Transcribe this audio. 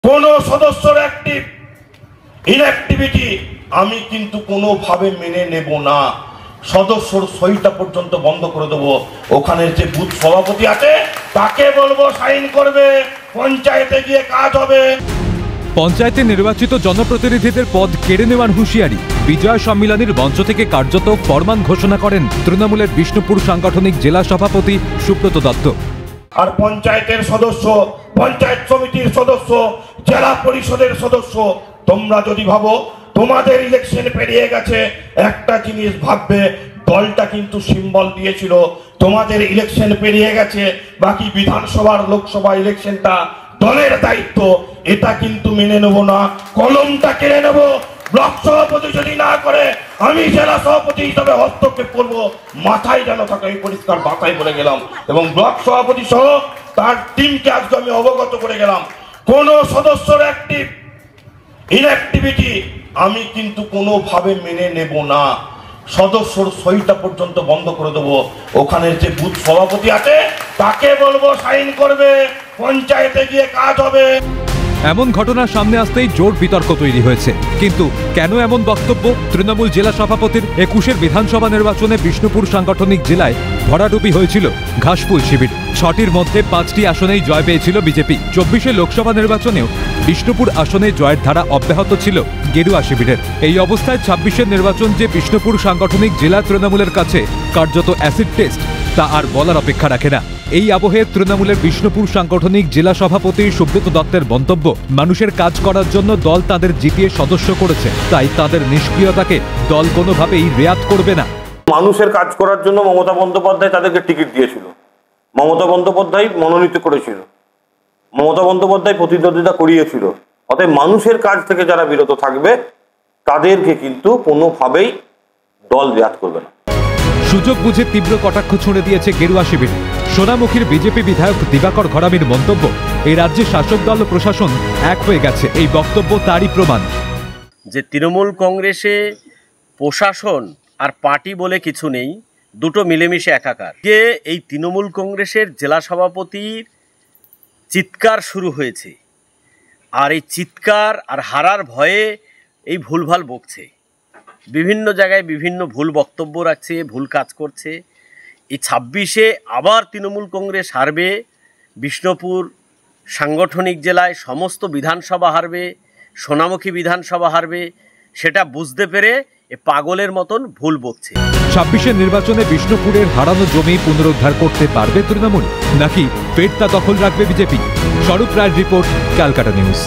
কোন সদস্যর ইনঅ্যাক্টিভিটি আমি কিন্তু কোনোভাবে মেনে নেব না। সদস্যর সইটা পর্যন্ত বন্ধ করে দেবো। ওখানে যে বুথ সভাপতি আছে তাকে বলবো সাইন করবে, পঞ্চায়েতে গিয়ে কাজ হবে। পঞ্চায়েতে নির্বাচিত জনপ্রতিনিধিদের পদ কেড়ে নেওয়ার হুঁশিয়ারি। বিজয় সম্মিলনীর মঞ্চ থেকে কার্যত ফরমান ঘোষণা করেন তৃণমূলের বিষ্ণুপুর সাংগঠনিক জেলা সভাপতি সুব্রত দত্ত। আর পঞ্চায়েতের সদস্য, পঞ্চায়েত সমিতির সদস্য, জেলা পরিষদের সদস্য, তোমরা যদি ভাবো তোমাদের ইলেকশন পেরিয়ে গেছে, একটা জিনিস ভাববে, দলটা কিন্তু সিম্বল দিয়েছিল তোমাদের ইলেকশন পেরিয়ে গেছে, বাকি বিধানসভার লোকসভা ইলেকশনটা দলের দায়িত্ব, এটা কিন্তু মেনে নেব না। কলমটা কেড়ে নেব। ব্লক সভাপতি যদি না করে আমি জেলা সভাপতি হিসাবে হস্তক্ষেপ করব। মাথায় যেন থাকে, এই পরিষ্কার মাথায় বলে গেলাম। এবং ব্লক সভাপতি সহ তার টিমকে আজকে আমি অবগত করে গেলাম, কোন সদস্যর ইনঅ্যাক্টিভিটি আমি কিন্তু কোনোভাবে মেনে নেব না। সদস্যর সইটা পর্যন্ত বন্ধ করে দেবো। ওখানে যে বুথ সভাপতি আছে তাকে বলবো সাইন করবে, পঞ্চায়েতে গিয়ে কাজ হবে। এমন ঘটনার সামনে আসতেই জোর বিতর্ক তৈরি হয়েছে। কিন্তু কেন এমন বক্তব্য? তৃণমূল জেলা সভাপতির 21 বিধানসভা নির্বাচনে বিষ্ণুপুর সাংগঠনিক জেলায় ভরাডুবি হয়েছিল ঘাসফুল শিবির। 6টির মধ্যে 5টি আসনেই জয় পেয়েছিল বিজেপি। 24 লোকসভা নির্বাচনেও বিষ্ণুপুর আসনে জয়ের ধারা অব্যাহত ছিল গেরুয়া শিবিরের। এই অবস্থায় 26 নির্বাচন যে বিষ্ণুপুর সাংগঠনিক জেলা তৃণমূলের কাছে কার্যত অ্যাসিড টেস্ট, তা আর বলার অপেক্ষা রাখে না। এই আবহে তৃণমূলের বিষ্ণুপুর সাংগঠনিক জেলা সভাপতি সুব্রত দত্তের বক্তব্য, মানুষের কাজ করার জন্য দল তাদের জিতিয়ে সদস্য করেছে, তাই তাদের নিষ্ক্রিয়তাকে দল কোনোভাবেই রেয়াত করবে না। মানুষের কাজ করার জন্য মমতা বন্দ্যোপাধ্যায় তাদেরকে টিকিট দিয়েছিল, মমতা বন্দ্যোপাধ্যায় মনোনীত করেছিল, মমতা বন্দ্যোপাধ্যায় প্রতিদ্বন্দ্বিতা করিয়েছিল। অতএব মানুষের কাজ থেকে যারা বিরত থাকবে তাদেরকে কিন্তু কোনোভাবেই দল রেয়াত করবে না। সুযোগ বুঝে তীব্র কটাক্ষ ছুঁড়ে দিয়েছে গেরুয়া শিবির। সোনামুখীর বিজেপি বিধায়ক দিবাকর ঘরামির মন্তব্য, এই রাজ্যে শাসক দল ও প্রশাসন এক হয়ে গেছে। এই বক্তব্য তারই প্রমাণ যে তৃণমূল কংগ্রেসে প্রশাসন আর পার্টি বলে কিছু নেই, দুটো মিলেমিশে একাকার। যে এই তৃণমূল কংগ্রেসের জেলা সভাপতির চিৎকার শুরু হয়েছে, আর এই চিৎকার আর হারার ভয়ে এই ভুলভাল বকছে, বিভিন্ন জায়গায় বিভিন্ন ভুল বক্তব্য রাখছে, ভুল কাজ করছে। এই 26-এ আবার তৃণমূল কংগ্রেস হারবে, বিষ্ণুপুর সাংগঠনিক জেলায় সমস্ত বিধানসভা হারবে, সোনামুখী বিধানসভা হারবে, সেটা বুঝতে পেরে এ পাগলের মতন ভুল বকছে। 26-এর নির্বাচনে বিষ্ণুপুরের হারানো জমি পুনরুদ্ধার করতে পারবে তৃণমূল, নাকি ফের তা দখল রাখবে বিজেপি? স্বরূপ রায়ের রিপোর্ট, ক্যালকাটা নিউজ।